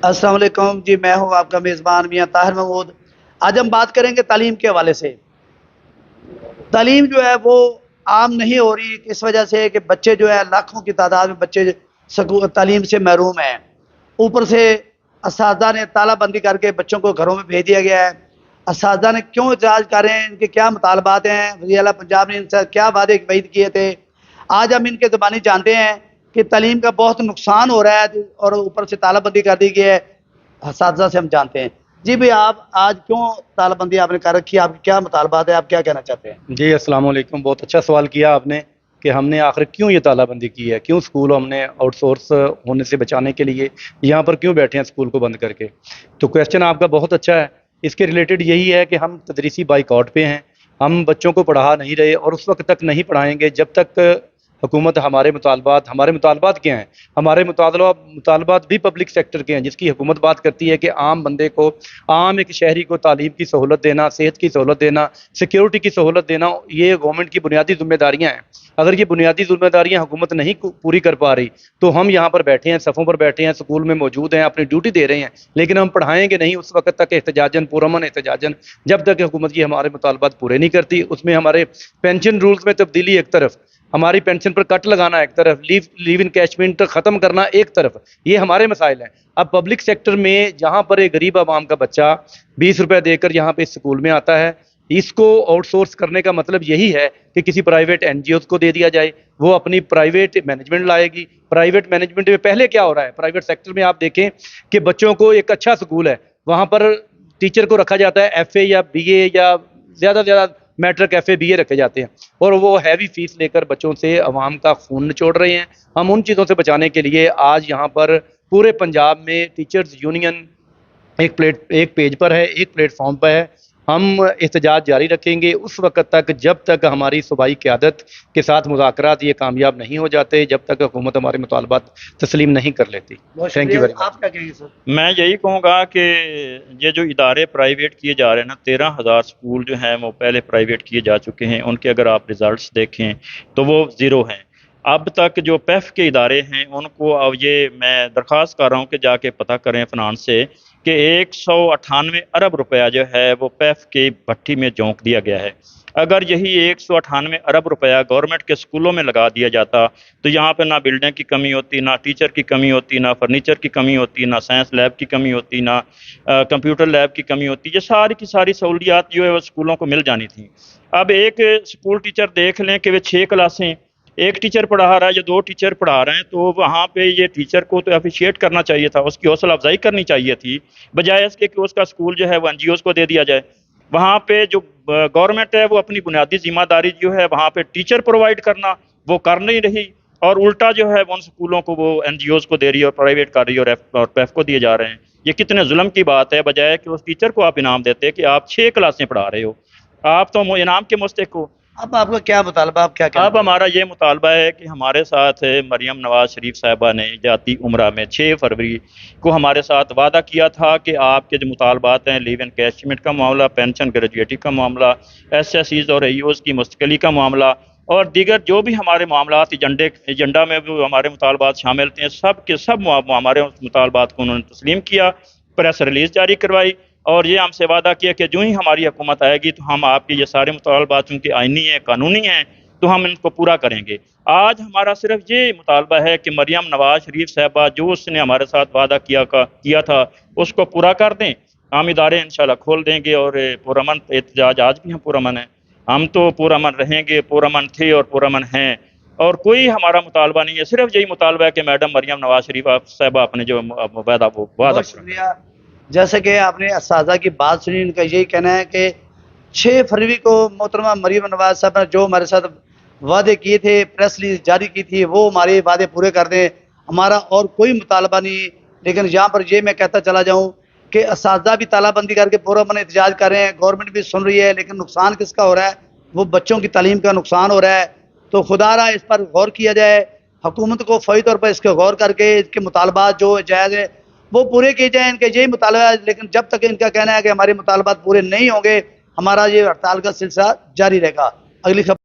السلام علیکم جی، میں ہوں آپ کا میزبان میاں طاہر محمود۔ آج ہم بات کریں گے تعلیم کے حوالے سے۔ تعلیم جو ہے وہ عام نہیں ہو رہی اس وجہ سے کہ بچے جو ہے لاکھوں کی تعداد میں بچے تعلیم سے محروم ہیں۔ اوپر سے اساتذہ نے تالہ بندی کر کے بچوں کو گھروں میں بھیج دیا گیا ہے۔ اساتذہ نے کیوں احتجاج کر رہے ہیں، ان کے کیا مطالبات ہیں، وزیر اعلیٰ پنجاب نے ان سے کیا وعدے وعید کیے تھے، آج ہم ان کے زبانی جانتے ہیں کہ تعلیم کا بہت نقصان ہو رہا ہے اور اوپر سے تالہ بندی کر دی گئی ہے۔ اساتذہ سے ہم جانتے ہیں۔ جی بھئی، آپ آج کیوں تالہ بندی آپ نے کر رکھی ہے، آپ کے کیا مطالبات ہیں، آپ کیا کہنا چاہتے ہیں؟ جی السلام علیکم، بہت اچھا سوال کیا آپ نے کہ ہم نے آخر کیوں یہ تالہ بندی کی ہے، کیوں اسکول ہم نے آؤٹ سورس ہونے سے بچانے کے لیے یہاں پر کیوں بیٹھے ہیں اسکول کو بند کر کے۔ تو کویسچن آپ کا بہت اچھا ہے۔ اس کے ریلیٹڈ یہی ہے کہ ہم تدریسی بائیکاٹ پہ ہیں، ہم بچوں کو پڑھا نہیں رہے اور اس وقت تک نہیں پڑھائیں گے جب تک حکومت ہمارے مطالبات کیا ہیں؟ ہمارے مطالبات بھی پبلک سیکٹر کے ہیں، جس کی حکومت بات کرتی ہے کہ عام بندے کو، عام ایک شہری کو تعلیم کی سہولت دینا، صحت کی سہولت دینا، سیکیورٹی کی سہولت دینا، یہ گورنمنٹ کی بنیادی ذمہ داریاں ہیں۔ اگر یہ بنیادی ذمہ داریاں حکومت نہیں پوری کر پا رہی تو ہم یہاں پر بیٹھے ہیں، صفوں پر بیٹھے ہیں، اسکول میں موجود ہیں، اپنی ڈیوٹی دے رہے ہیں، لیکن ہم پڑھائیں گے نہیں اس وقت تک احتجاجاً، پرامن احتجاجاً، جب تک حکومت کی ہمارے مطالبات پورے نہیں کرتی۔ اس میں ہمارے پینشن رولز میں تبدیلی ایک طرف، ہماری پینشن پر کٹ لگانا ایک طرف، لیو انکیشمنٹ ختم کرنا ایک طرف، یہ ہمارے مسائل ہیں۔ اب پبلک سیکٹر میں جہاں پر ایک غریب عوام کا بچہ 20 روپے دے کر یہاں پہ اسکول میں آتا ہے، اس کو آؤٹ سورس کرنے کا مطلب یہی ہے کہ کسی پرائیویٹ این جی اوز کو دے دیا جائے، وہ اپنی پرائیویٹ مینجمنٹ لائے گی۔ پرائیویٹ مینجمنٹ میں پہلے کیا ہو رہا ہے، پرائیویٹ سیکٹر میں آپ دیکھیں کہ بچوں کو ایک اچھا اسکول ہے، وہاں پر ٹیچر کو رکھا جاتا ہے ایف اے یا بی اے، یا زیادہ سے زیادہ میٹرک ایف اے بی اے رکھے جاتے ہیں، اور وہ ہیوی فیس لے کر بچوں سے عوام کا خون نچوڑ رہے ہیں۔ ہم ان چیزوں سے بچانے کے لیے آج یہاں پر پورے پنجاب میں ٹیچرز یونین ایک پیج پر ہے، ایک پلیٹ فارم پر ہے۔ ہم احتجاج جاری رکھیں گے اس وقت تک جب تک ہماری صوبائی قیادت کے ساتھ مذاکرات یہ کامیاب نہیں ہو جاتے، جب تک حکومت ہمارے مطالبات تسلیم نہیں کر لیتی۔ Thank you very much. آپ کیا کہیں گے سر؟ میں یہی کہوں گا کہ یہ جو ادارے پرائیویٹ کیے جا رہے ہیں نا، 13,000 اسکول جو ہیں وہ پہلے پرائیویٹ کیے جا چکے ہیں، ان کے اگر آپ ریزلٹس دیکھیں تو وہ زیرو ہیں۔ اب تک جو پیف کے ادارے ہیں ان کو، اب یہ میں درخواست کر رہا ہوں کہ جا کے پتہ کریں فنانس سے کہ 198 ارب روپیہ جو ہے وہ پیف کی بھٹی میں جھونک دیا گیا ہے۔ اگر یہی 198 ارب روپیہ گورنمنٹ کے اسکولوں میں لگا دیا جاتا تو یہاں پہ نہ بلڈنگ کی کمی ہوتی، نہ ٹیچر کی کمی ہوتی، نہ فرنیچر کی کمی ہوتی، نہ سائنس لیب کی کمی ہوتی، نہ کمپیوٹر لیب کی کمی ہوتی۔ یہ ساری کی ساری سہولیات جو ہے وہ اسکولوں کو مل جانی تھیں۔ اب ایک اسکول ٹیچر دیکھ لیں کہ وہ 6 کلاسیں، ایک ٹیچر پڑھا رہا ہے یا 2 ٹیچر پڑھا رہے ہیں، تو وہاں پہ یہ ٹیچر کو تو اپریشیٹ کرنا چاہیے تھا، اس کی حوصلہ افزائی کرنی چاہیے تھی، بجائے اس کے کہ اس کا اسکول جو ہے وہ این جی اوز کو دے دیا جائے۔ وہاں پہ جو گورنمنٹ ہے وہ اپنی بنیادی ذمہ داری جو ہے وہاں پہ ٹیچر پرووائڈ کرنا وہ کر نہیں رہی، اور الٹا جو ہے ان اسکولوں کو وہ این جی اوز کو دے رہی ہے اور پرائیویٹ کر رہی ہے اور پیف کو دیے جا رہے ہیں۔ یہ کتنے ظلم کی بات ہے، بجائے کہ اس ٹیچر کو آپ انعام دیتے کہ آپ 6 کلاسیں پڑھا رہے ہو، آپ تو انعام کے مستحق ہو۔ اب آپ کا کیا مطالبہ، آپ کیا کہنا اب ہمارا یہ مطالبہ ہے کہ ہمارے ساتھ مریم نواز شریف صاحبہ نے جاتی عمرہ میں 6 فروری کو ہمارے ساتھ وعدہ کیا تھا کہ آپ کے جو مطالبات ہیں، لیو انکیشمنٹ کا معاملہ، پینشن گریجویٹی کا معاملہ، ایس ایس سیز اور اے اوز کی مستقلی کا معاملہ، اور دیگر جو بھی ہمارے معاملات ایجنڈا میں بھی ہمارے مطالبات شامل تھے، سب کے سب ہمارے مطالبات کو انہوں نے تسلیم کیا، پریس ریلیز جاری کروائی، اور یہ ہم سے وعدہ کیا کہ جو ہی ہماری حکومت آئے گی تو ہم آپ کے یہ سارے مطالبات، چونکہ آئینی ہیں، قانونی ہیں، تو ہم ان کو پورا کریں گے۔ آج ہمارا صرف یہ مطالبہ ہے کہ مریم نواز شریف صاحبہ جو اس نے ہمارے ساتھ وعدہ کیا تھا اس کو پورا کر دیں۔ ہم ادارے انشاءاللہ کھول دیں گے، اور پرامن احتجاج، آج بھی ہم پرامن ہیں، ہم تو پرامن رہیں گے، پرامن تھے اور پرامن ہیں، اور کوئی ہمارا مطالبہ نہیں ہے، صرف یہی مطالبہ ہے کہ میڈم مریم نواز شریف صاحبہ اپنے جو وعدہ بہت شکریہ۔ جیسے کہ آپ نے اساتذہ کی بات سنی، ان کا یہی کہنا ہے کہ 6 فروری کو محترمہ مریم نواز صاحب نے جو ہمارے ساتھ وعدے کیے تھے، پریس ریلیز جاری کی تھی، وہ ہمارے وعدے پورے کر دیں، ہمارا اور کوئی مطالبہ نہیں۔ لیکن یہاں پر یہ میں کہتا چلا جاؤں کہ اساتذہ بھی تالہ بندی کر کے پرامن احتجاج کر رہے ہیں، گورنمنٹ بھی سن رہی ہے، لیکن نقصان کس کا ہو رہا ہے؟ وہ بچوں کی تعلیم کا نقصان ہو رہا ہے۔ تو خدا را اس پر غور کیا جائے، حکومت کو فوری طور پر اس کے غور کر کے اس کے مطالبات جو جائز ہے وہ پورے کیے جائیں، ان کے یہی مطالبہ ہے۔ لیکن جب تک ان کا کہنا ہے کہ ہمارے مطالبات پورے نہیں ہوں گے، ہمارا یہ ہڑتال کا سلسلہ جاری رہے گا۔ اگلی خبر